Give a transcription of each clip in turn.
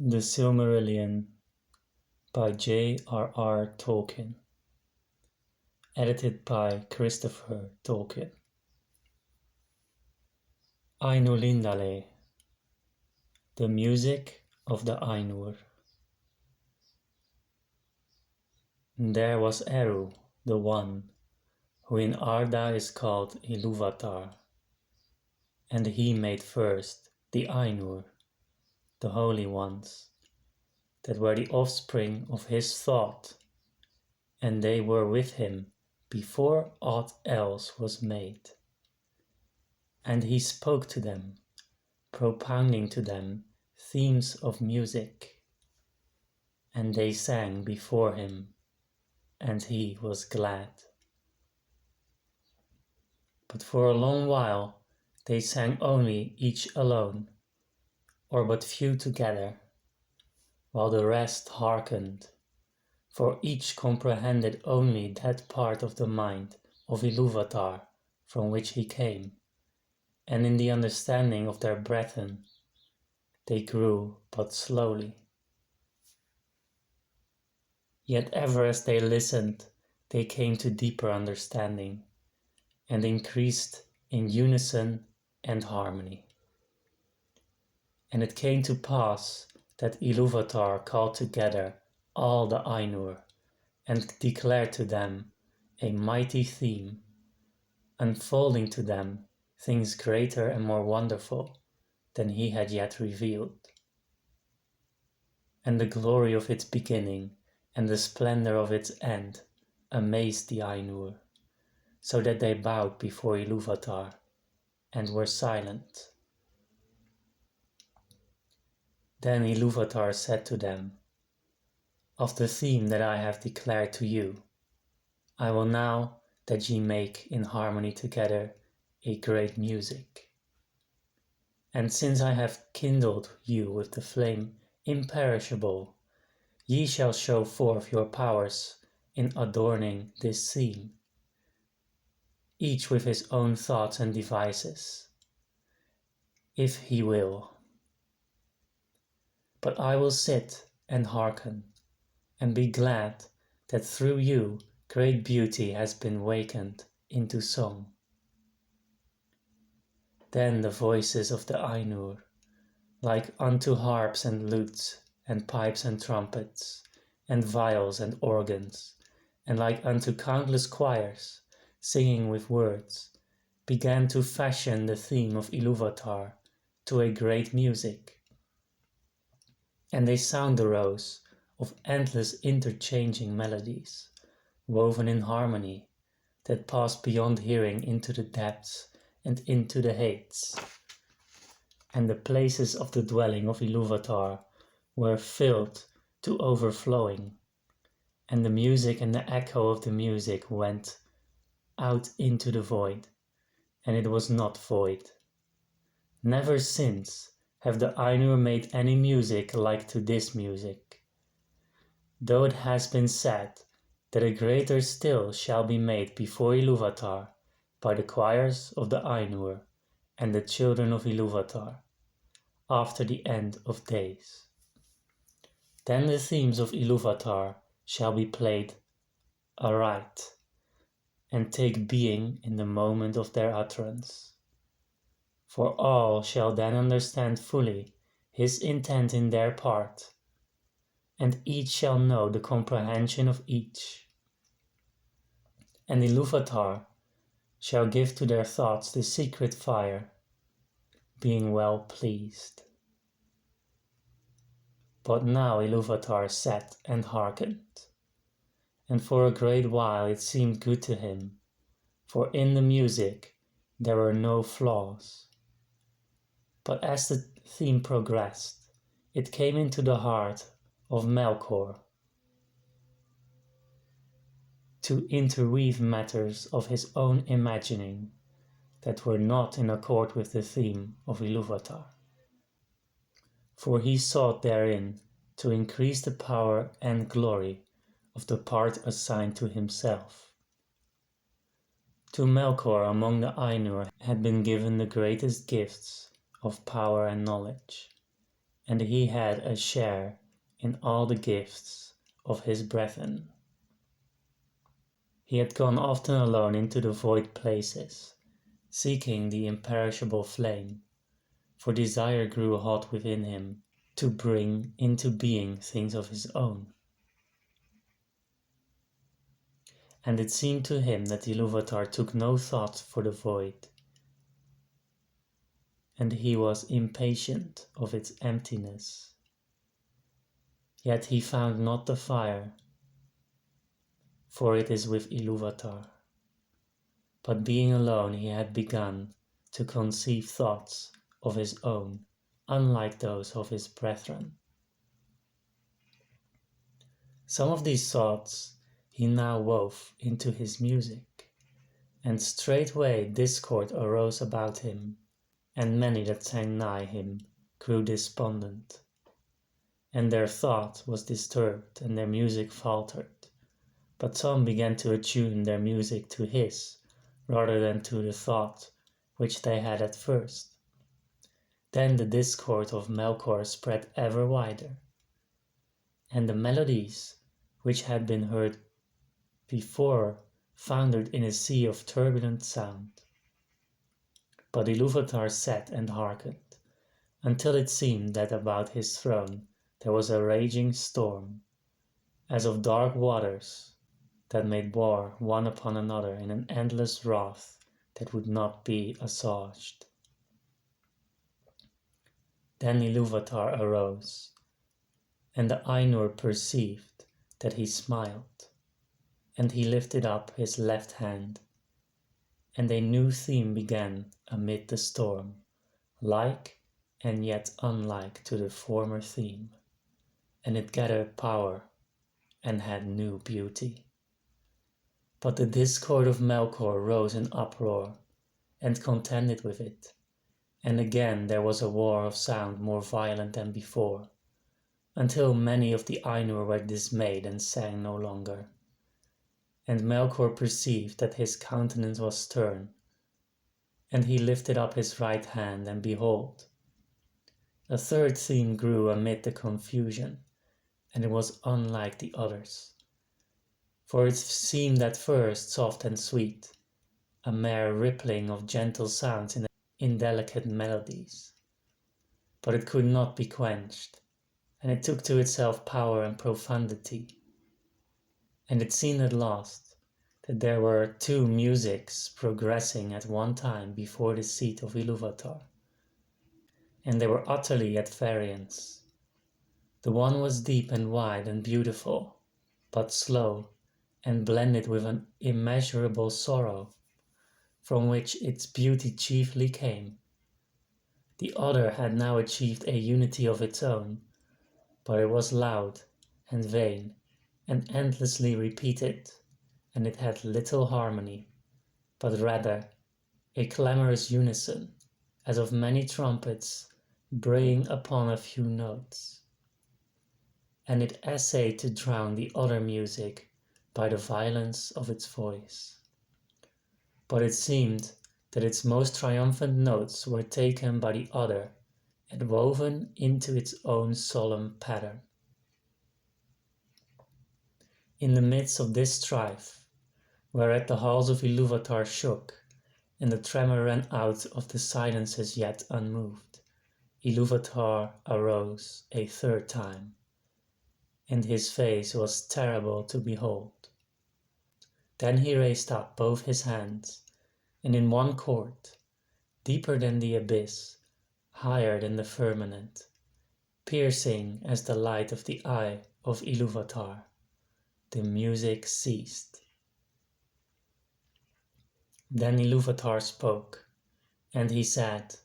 The Silmarillion by J.R.R. Tolkien. Edited by Christopher Tolkien. Ainulindalë, the music of the Ainur. There was Eru, the One, who in Arda is called Ilúvatar, and he made first the Ainur, the Holy Ones, that were the offspring of his thought, and they were with him before aught else was made. And he spoke to them, propounding to them themes of music, and they sang before him, and he was glad. But for a long while they sang only each alone, or but few together, while the rest hearkened, for each comprehended only that part of the mind of Ilúvatar from which he came, and in the understanding of their brethren they grew but slowly. Yet ever as they listened, they came to deeper understanding, and increased in unison and harmony. And it came to pass that Ilúvatar called together all the Ainur, and declared to them a mighty theme, unfolding to them things greater and more wonderful than he had yet revealed. And the glory of its beginning and the splendor of its end amazed the Ainur, so that they bowed before Ilúvatar and were silent. Then Ilúvatar said to them, "Of the theme that I have declared to you, I will now that ye make in harmony together a great music. And since I have kindled you with the flame imperishable, ye shall show forth your powers in adorning this theme, each with his own thoughts and devices, if he will. But I will sit and hearken, and be glad that through you great beauty has been wakened into song." Then the voices of the Ainur, like unto harps and lutes, and pipes and trumpets, and viols and organs, and like unto countless choirs, singing with words, began to fashion the theme of Ilúvatar to a great music. And a sound arose of endless interchanging melodies, woven in harmony, that passed beyond hearing into the depths and into the heights. And the places of the dwelling of Ilúvatar were filled to overflowing, and the music and the echo of the music went out into the void, and it was not void. Never since have the Ainur made any music like to this music, though it has been said that a greater still shall be made before Ilúvatar by the choirs of the Ainur and the children of Ilúvatar, after the end of days. Then the themes of Ilúvatar shall be played aright, and take being in the moment of their utterance. For all shall then understand fully his intent in their part, and each shall know the comprehension of each. And Ilúvatar shall give to their thoughts the secret fire, being well pleased. But now Ilúvatar sat and hearkened, and for a great while it seemed good to him, for in the music there were no flaws. But as the theme progressed, it came into the heart of Melkor to interweave matters of his own imagining that were not in accord with the theme of Ilúvatar. For he sought therein to increase the power and glory of the part assigned to himself. To Melkor among the Ainur had been given the greatest gifts of power and knowledge, and he had a share in all the gifts of his brethren. He had gone often alone into the void places, seeking the imperishable flame, for desire grew hot within him to bring into being things of his own. And it seemed to him that Ilúvatar took no thought for the void, and he was impatient of its emptiness. Yet he found not the fire, for it is with Ilúvatar. But being alone he had begun to conceive thoughts of his own, unlike those of his brethren. Some of these thoughts he now wove into his music, and straightway discord arose about him, and many that sang nigh him grew despondent. And their thought was disturbed, and their music faltered. But some began to attune their music to his, rather than to the thought which they had at first. Then the discord of Melkor spread ever wider, and the melodies which had been heard before foundered in a sea of turbulent sound. But Ilúvatar sat and hearkened, until it seemed that about his throne there was a raging storm, as of dark waters, that made war one upon another in an endless wrath that would not be assuaged. Then Ilúvatar arose, and the Ainur perceived that he smiled, and he lifted up his left hand, and a new theme began amid the storm, like and yet unlike to the former theme, and it gathered power and had new beauty. But the discord of Melkor rose in uproar, and contended with it, and again there was a war of sound more violent than before, until many of the Ainur were dismayed and sang no longer. And Melkor perceived that his countenance was stern, and he lifted up his right hand, and behold, a third theme grew amid the confusion, and it was unlike the others. For it seemed at first soft and sweet, a mere rippling of gentle sounds in delicate melodies. But it could not be quenched, and it took to itself power and profundity. And it seemed at last that there were two musics progressing at one time before the seat of Ilúvatar, and they were utterly at variance. The one was deep and wide and beautiful, but slow, and blended with an immeasurable sorrow, from which its beauty chiefly came. The other had now achieved a unity of its own, but it was loud and vain and endlessly repeated, and it had little harmony, but rather a clamorous unison, as of many trumpets braying upon a few notes. And it essayed to drown the other music by the violence of its voice. But it seemed that its most triumphant notes were taken by the other and woven into its own solemn pattern. In the midst of this strife, whereat the halls of Ilúvatar shook, and the tremor ran out of the silences yet unmoved, Ilúvatar arose a third time, and his face was terrible to behold. Then he raised up both his hands, and in one chord, deeper than the abyss, higher than the firmament, piercing as the light of the eye of Ilúvatar, the music ceased. Then Ilúvatar spoke, and he said,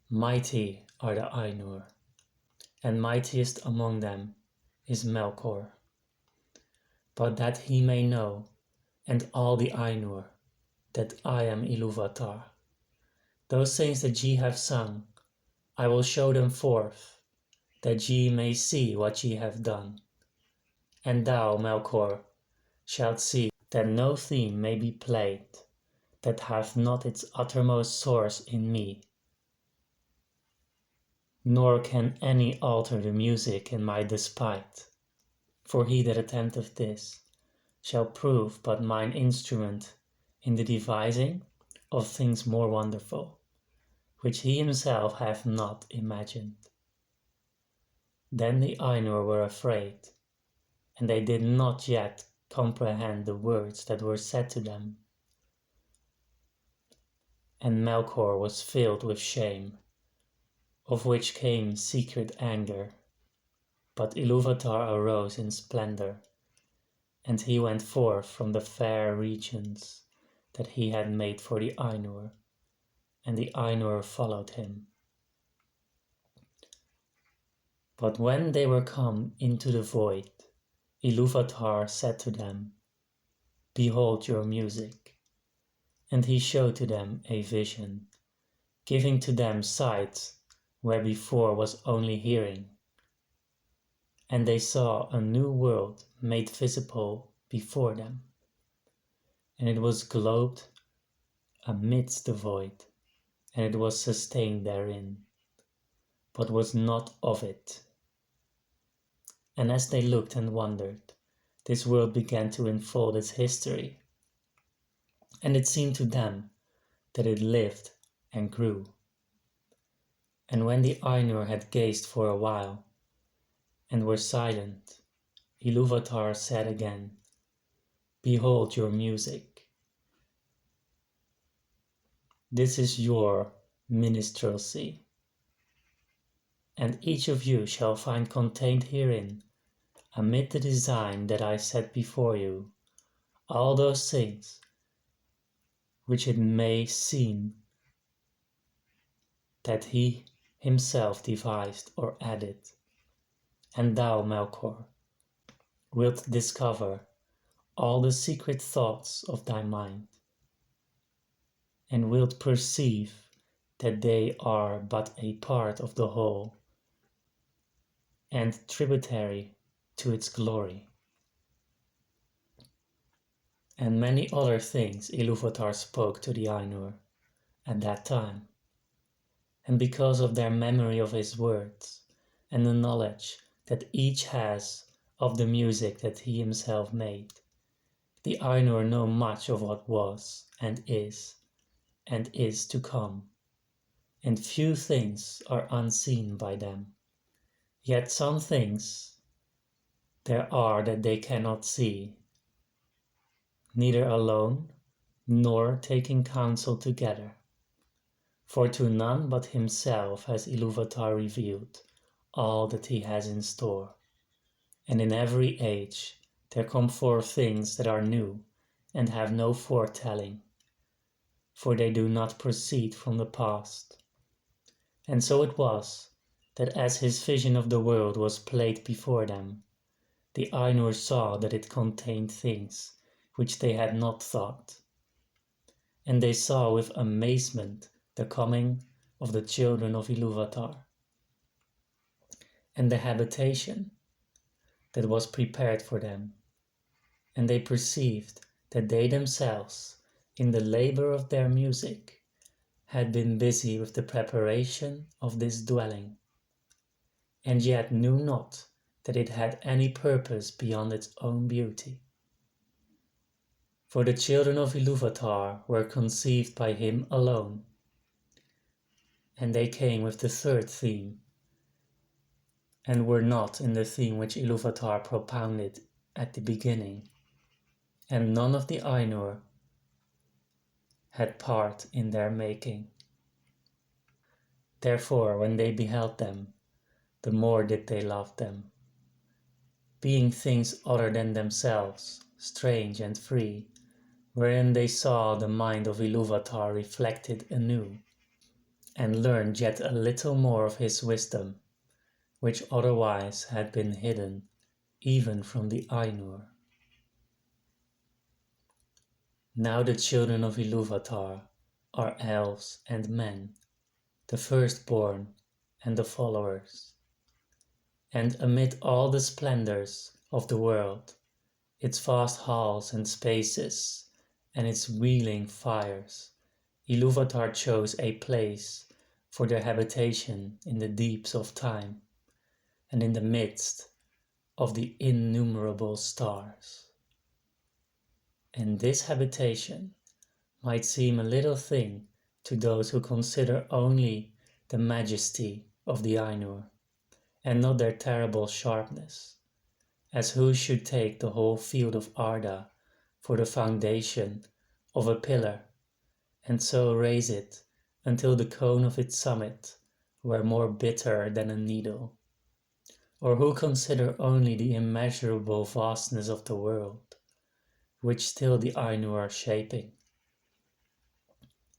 "Mighty are the Ainur, and mightiest among them is Melkor. But that he may know, and all the Ainur, that I am Ilúvatar, those things that ye have sung, I will show them forth, that ye may see what ye have done. And thou, Melkor, shalt see that no theme may be played that hath not its uttermost source in me. nor can any alter the music in my despite. For he that attempteth this shall prove but mine instrument in the devising of things more wonderful, which he himself hath not imagined. Then the Ainur were afraid, and they did not yet comprehend the words that were said to them. And Melkor was filled with shame, of which came secret anger. But Ilúvatar arose in splendor, and he went forth from the fair regions that he had made for the Ainur, and the Ainur followed him. But when they were come into the void, Ilúvatar said to them, Behold your music. And he showed to them a vision, giving to them sight where before was only hearing. And they saw a new world made visible before them, and it was globed amidst the void, and it was sustained therein, but was not of it. And as they looked and wondered, this world began to unfold its history, and it seemed to them that it lived and grew. And when the Ainur had gazed for a while, and were silent, Ilúvatar said again, Behold your music. This is your minstrelsy, and each of you shall find contained herein, amid the design that I set before you, all those things which it may seem that he himself devised or added. And thou, Melkor, wilt discover all the secret thoughts of thy mind, and wilt perceive that they are but a part of the whole, and tributary to its glory. And many other things Ilúvatar spoke to the Ainur at that time, and because of their memory of his words, and the knowledge that each has of the music that he himself made, the Ainur know much of what was, and is to come, and few things are unseen by them. Yet some things there are that they cannot see, neither alone, nor taking counsel together. For to none but himself has Ilúvatar revealed all that he has in store. And in every age there come forth things that are new and have no foretelling, for they do not proceed from the past. And so it was, that as his vision of the world was played before them, the Ainur saw that it contained things which they had not thought. And they saw with amazement the coming of the children of Ilúvatar, and the habitation that was prepared for them, and they perceived that they themselves, in the labor of their music, had been busy with the preparation of this dwelling, and yet knew not that it had any purpose beyond its own beauty. For the children of Ilúvatar were conceived by him alone, and they came with the third theme, and were not in the theme which Ilúvatar propounded at the beginning, and none of the Ainur had part in their making. Therefore, when they beheld them, the more did they love them, being things other than themselves, strange and free, wherein they saw the mind of Ilúvatar reflected anew, and learned yet a little more of his wisdom, which otherwise had been hidden even from the Ainur. Now the children of Ilúvatar are elves and men, the firstborn and the followers. And amid all the splendors of the world, its vast halls and spaces, and its wheeling fires, Ilúvatar chose a place for their habitation in the deeps of time and in the midst of the innumerable stars. And this habitation might seem a little thing to those who consider only the majesty of the Ainur, and not their terrible sharpness, as who should take the whole field of Arda for the foundation of a pillar, and so raise it until the cone of its summit were more bitter than a needle, or who consider only the immeasurable vastness of the world, which still the Ainu are shaping,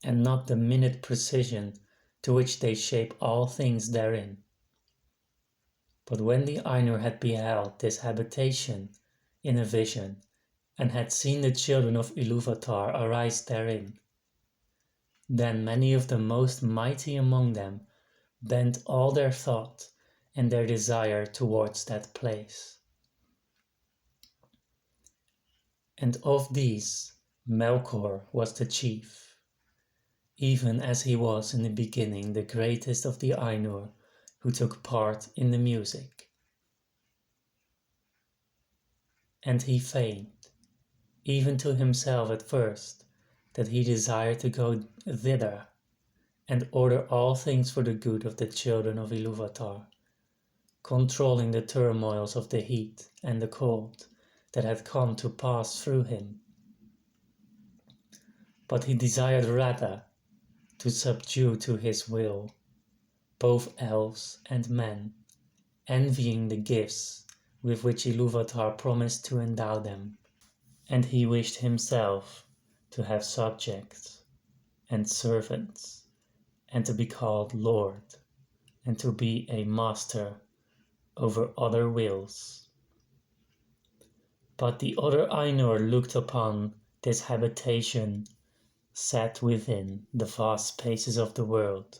and not the minute precision to which they shape all things therein. But when the Ainu had beheld this habitation in a vision, and had seen the children of Ilúvatar arise therein, then many of the most mighty among them bent all their thought and their desire towards that place. And of these Melkor was the chief, even as he was in the beginning the greatest of the Ainur who took part in the music. And he feigned, even to himself at first, that he desired to go thither and order all things for the good of the children of Ilúvatar, controlling the turmoils of the heat and the cold that had come to pass through him. But he desired rather to subdue to his will both elves and men, envying the gifts with which Ilúvatar promised to endow them, and he wished himself to have subjects and servants, and to be called Lord, and to be a master over other wills. But the other Ainur looked upon this habitation set within the vast spaces of the world,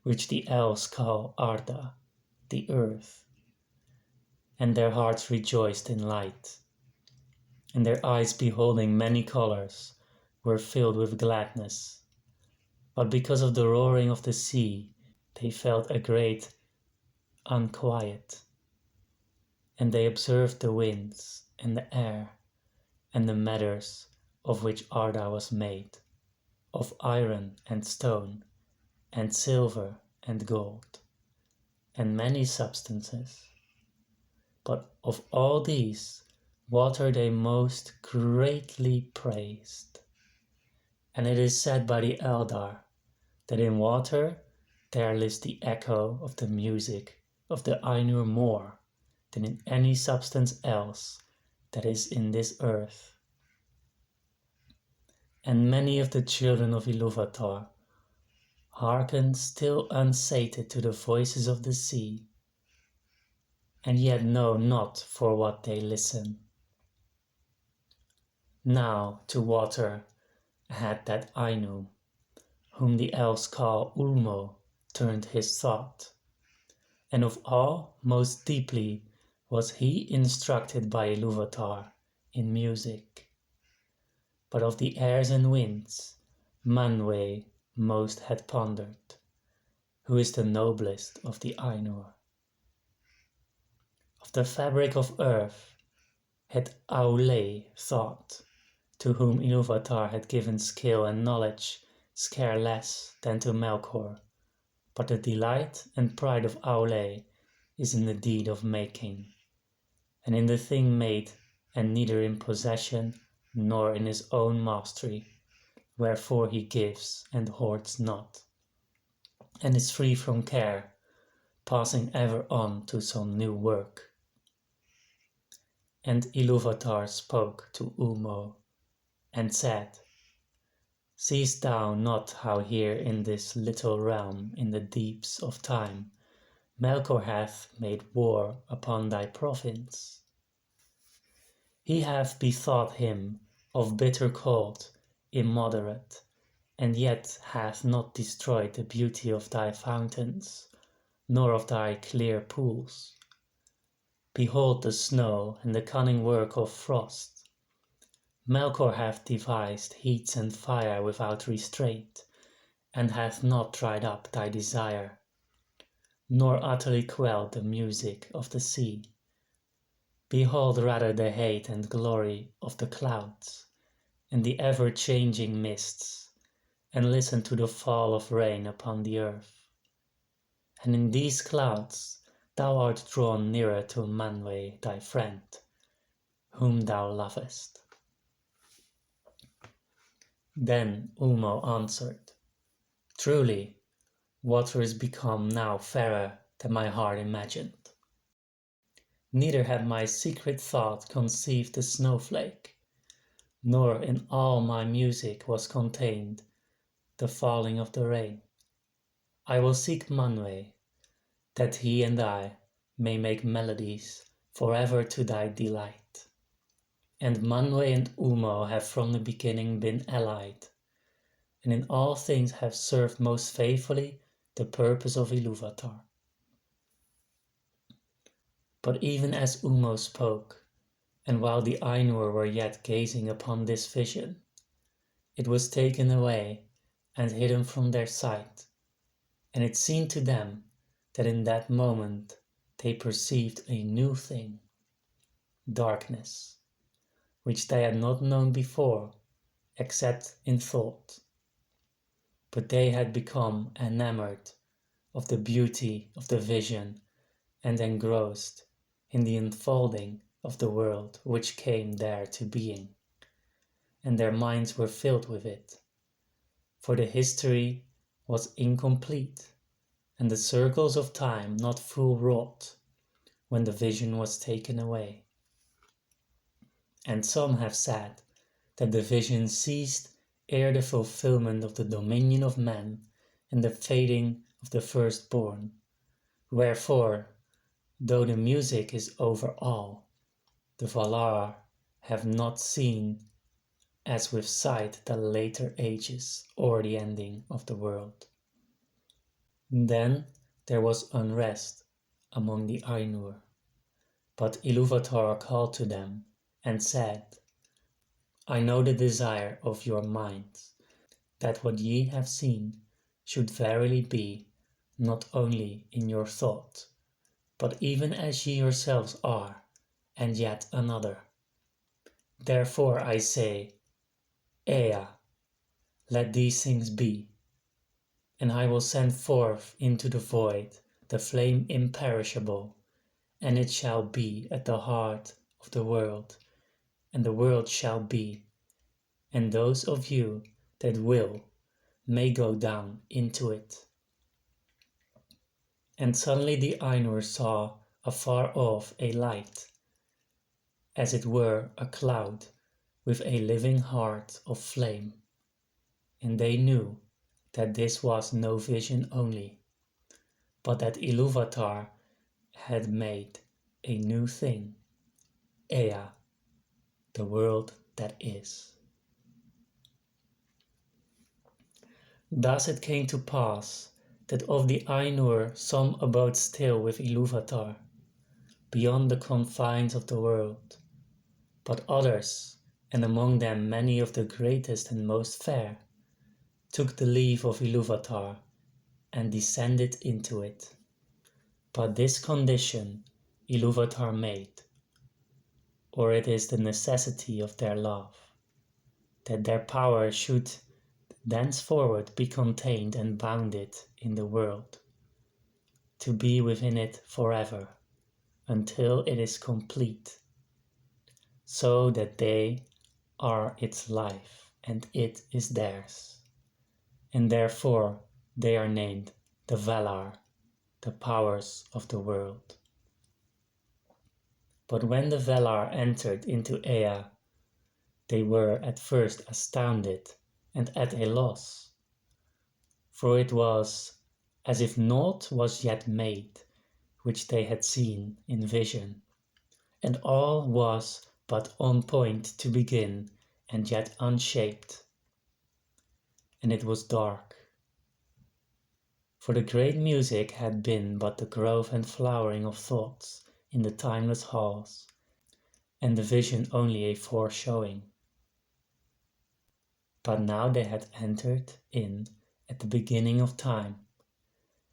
which the elves call Arda, the earth, and their hearts rejoiced in light, and their eyes beholding many colors were filled with gladness. But because of the roaring of the sea, they felt a great unquiet, and they observed the winds and the air and the matters of which Arda was made, of iron and stone, and silver and gold, and many substances. But of all these, water they most greatly praised. And it is said by the Eldar that in water there lives the echo of the music of the Ainur more than in any substance else that is in this earth. And many of the children of Ilúvatar hearken still unsated to the voices of the sea, and yet know not for what they listen. Now to water had that Ainu, whom the elves call Ulmo, turned his thought, and of all most deeply was he instructed by Ilúvatar in music. But of the airs and winds Manwë most had pondered, who is the noblest of the Ainur. Of the fabric of earth had Aulë thought, to whom Ilúvatar had given skill and knowledge scare less than to Melkor, but the delight and pride of Aulë is in the deed of making, and in the thing made, and neither in possession nor in his own mastery, wherefore he gives and hoards not, and is free from care, passing ever on to some new work. And Ilúvatar spoke to Ulmo, and said, Seest thou not how here in this little realm in the deeps of time Melkor hath made war upon thy province? He hath bethought him of bitter cold, immoderate, and yet hath not destroyed the beauty of thy fountains, nor of thy clear pools. Behold the snow and the cunning work of frost. Melkor hath devised heats and fire without restraint, and hath not dried up thy desire, nor utterly quelled the music of the sea. Behold rather the hate and glory of the clouds, and the ever-changing mists, and listen to the fall of rain upon the earth. And in these clouds thou art drawn nearer to Manwe thy friend, whom thou lovest. Then Ulmo answered, Truly, water is become now fairer than my heart imagined. Neither had my secret thought conceived the snowflake, nor in all my music was contained the falling of the rain. I will seek Manwe, that he and I may make melodies forever to thy delight. And Manwe and Ulmo have from the beginning been allied, and in all things have served most faithfully the purpose of Ilúvatar. But even as Ulmo spoke, and while the Ainur were yet gazing upon this vision, it was taken away and hidden from their sight, and it seemed to them that in that moment they perceived a new thing, darkness, which they had not known before, except in thought. But they had become enamored of the beauty of the vision and engrossed in the unfolding of the world which came there to being, and their minds were filled with it, for the history was incomplete, and the circles of time not full wrought, when the vision was taken away. And some have said that the vision ceased ere the fulfillment of the dominion of man and the fading of the firstborn. Wherefore, though the music is over all, the Valar have not seen as with sight the later ages or the ending of the world. Then there was unrest among the Ainur, but Ilúvatar called to them and said, I know the desire of your minds, that what ye have seen should verily be not only in your thought, but even as ye yourselves are, and yet another. Therefore I say, Ea, let these things be, and I will send forth into the void the flame imperishable, and it shall be at the heart of the world, and the world shall be, and those of you that will may go down into it. And suddenly the Ainur saw afar off a light, as it were a cloud with a living heart of flame, and they knew that this was no vision only, but that Ilúvatar had made a new thing, Ea, the world that is. Thus it came to pass that of the Ainur some abode still with Ilúvatar, beyond the confines of the world, but others, and among them many of the greatest and most fair, took the leave of Ilúvatar and descended into it. But this condition Ilúvatar made, or it is the necessity of their love, that their power should thenceforward be contained and bounded in the world, to be within it forever, until it is complete, so that they are its life and it is theirs, and therefore they are named the Valar, the powers of the world. But when the Valar entered into Ea, they were at first astounded and at a loss, for it was as if naught was yet made which they had seen in vision, and all was but on point to begin and yet unshaped. And it was dark, for the great music had been but the growth and flowering of thoughts in the timeless halls, and the vision only a foreshowing. But now they had entered in at the beginning of time,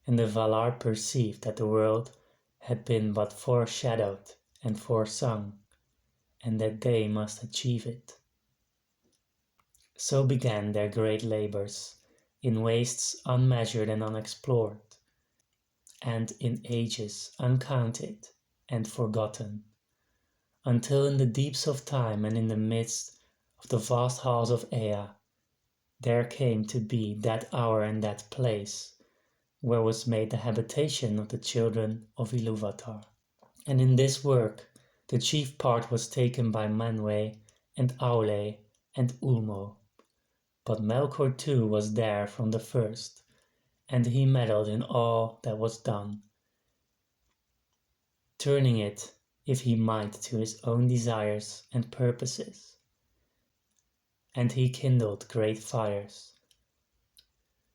and the Valar perceived that the world had been but foreshadowed and foresung, and that they must achieve it. So began their great labors, in wastes unmeasured and unexplored, and in ages uncounted and forgotten, until in the deeps of time and in the midst of the vast halls of Ea, there came to be that hour and that place, where was made the habitation of the children of Ilúvatar. And in this work the chief part was taken by Manwë and Aule and Ulmo, but Melkor too was there from the first, and he meddled in all that was done, turning it, if he might, to his own desires and purposes. And he kindled great fires.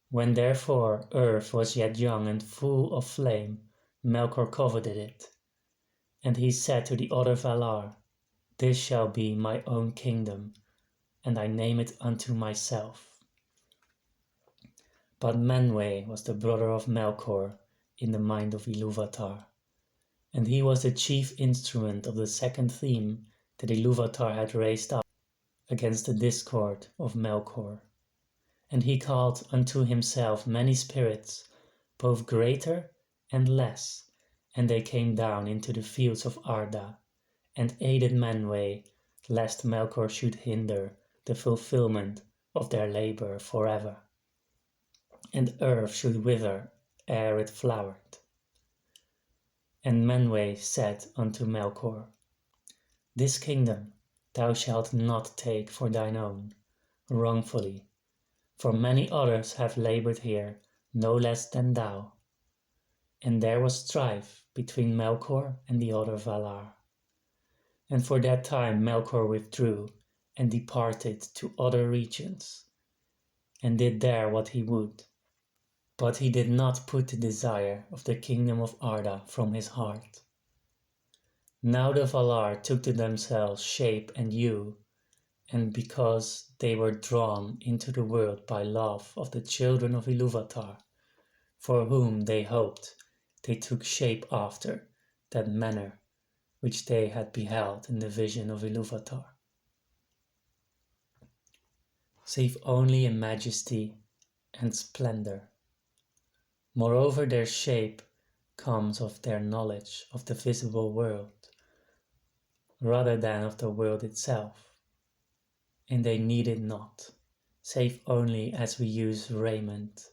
When therefore earth was yet young and full of flame, Melkor coveted it, and he said to the other Valar, "This shall be my own kingdom, and I name it unto myself." But Manwë was the brother of Melkor in the mind of Ilúvatar, and he was the chief instrument of the second theme that Ilúvatar had raised up against the discord of Melkor. And he called unto himself many spirits, both greater and less, and they came down into the fields of Arda, and aided Manwë, lest Melkor should hinder the fulfillment of their labor forever, and earth should wither ere it flowered. And Manwë said unto Melkor, "This kingdom thou shalt not take for thine own, wrongfully, for many others have labored here no less than thou." And there was strife between Melkor and the other Valar. And for that time Melkor withdrew and departed to other regions, and did there what he would. But he did not put the desire of the kingdom of Arda from his heart. Now the Valar took to themselves shape and hue, and because they were drawn into the world by love of the children of Ilúvatar, for whom they hoped, they took shape after that manner which they had beheld in the vision of Ilúvatar, save only in majesty and splendor. Moreover, their shape comes of their knowledge of the visible world, rather than of the world itself, and they need it not, save only as we use raiment.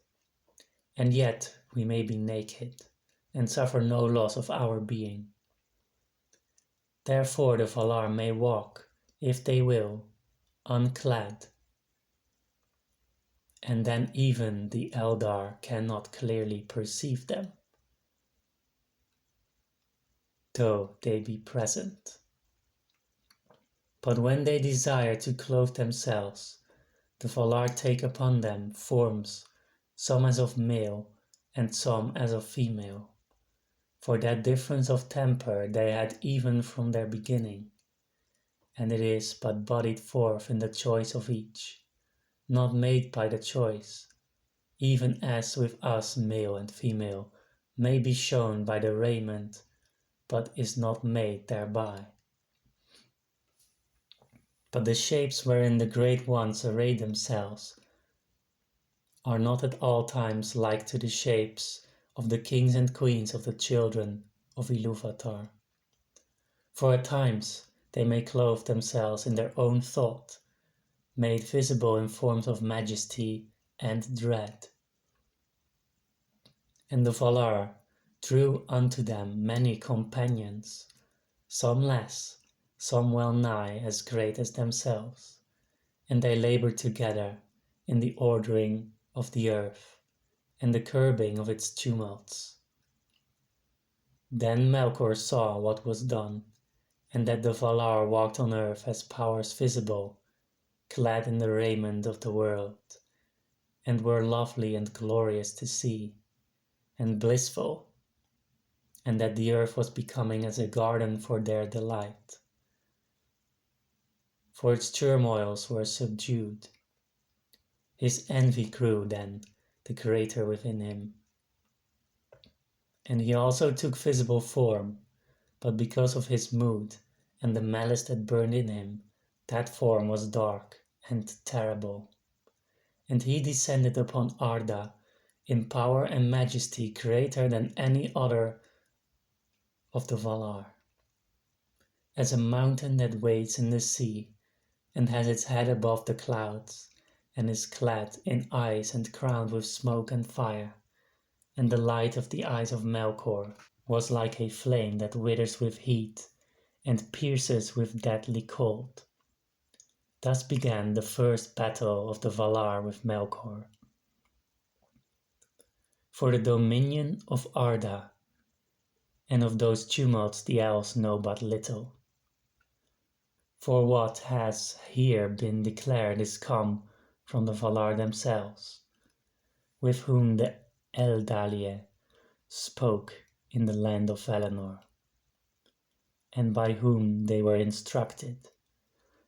And yet we may be naked, and suffer no loss of our being. Therefore the Valar may walk, if they will, unclad, and then even the Eldar cannot clearly perceive them, though they be present. But when they desire to clothe themselves, the Valar take upon them forms, some as of male and some as of female, for that difference of temper they had even from their beginning, and it is but bodied forth in the choice of each, not made by the choice, even as with us male and female may be shown by the raiment, but is not made thereby. But the shapes wherein the great ones array themselves are not at all times like to the shapes of the kings and queens of the children of Ilúvatar. For at times they may clothe themselves in their own thought, made visible in forms of majesty and dread. And the Valar drew unto them many companions, some less, some well nigh as great as themselves, and they labored together in the ordering of the earth and the curbing of its tumults. Then Melkor saw what was done, and that the Valar walked on earth as powers visible, clad in the raiment of the world, and were lovely and glorious to see, and blissful, and that the earth was becoming as a garden for their delight. For its turmoils were subdued. His envy grew then, the creator within him. And he also took visible form, but because of his mood and the malice that burned in him, that form was dark and terrible. And he descended upon Arda in power and majesty greater than any other of the Valar. As a mountain that waits in the sea, and has its head above the clouds, and is clad in ice and crowned with smoke and fire, and the light of the eyes of Melkor was like a flame that withers with heat and pierces with deadly cold. Thus began the first battle of the Valar with Melkor. For the dominion of Arda, and of those tumults the elves know but little. For what has here been declared is come from the Valar themselves, with whom the Ainulindalë spoke in the land of Valinor, and by whom they were instructed.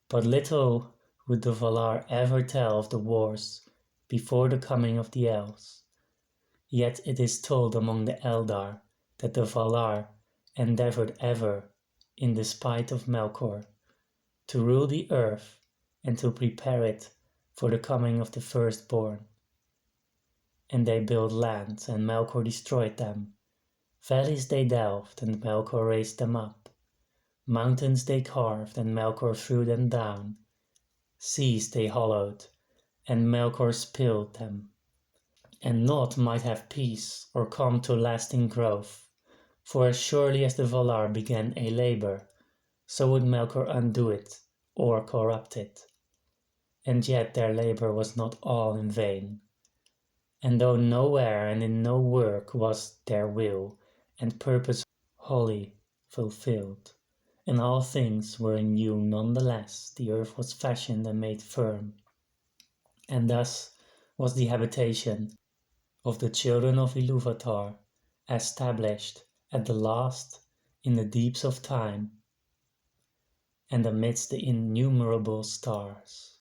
But little would the Valar ever tell of the wars before the coming of the elves. Yet it is told among the Eldar that the Valar endeavored ever, in despite of Melkor, to rule the earth and to prepare it for the coming of the firstborn. And they built lands, and Melkor destroyed them. Valleys they delved, and Melkor raised them up. Mountains they carved, and Melkor threw them down. Seas they hollowed, and Melkor spilled them. And naught might have peace or come to lasting growth, for as surely as the Valar began a labor, so would Melkor undo it or corrupt it. And yet their labor was not all in vain. And though nowhere and in no work was their will and purpose wholly fulfilled, and all things were new none the less, the earth was fashioned and made firm. And thus was the habitation of the children of Ilúvatar established at the last in the deeps of time and amidst the innumerable stars.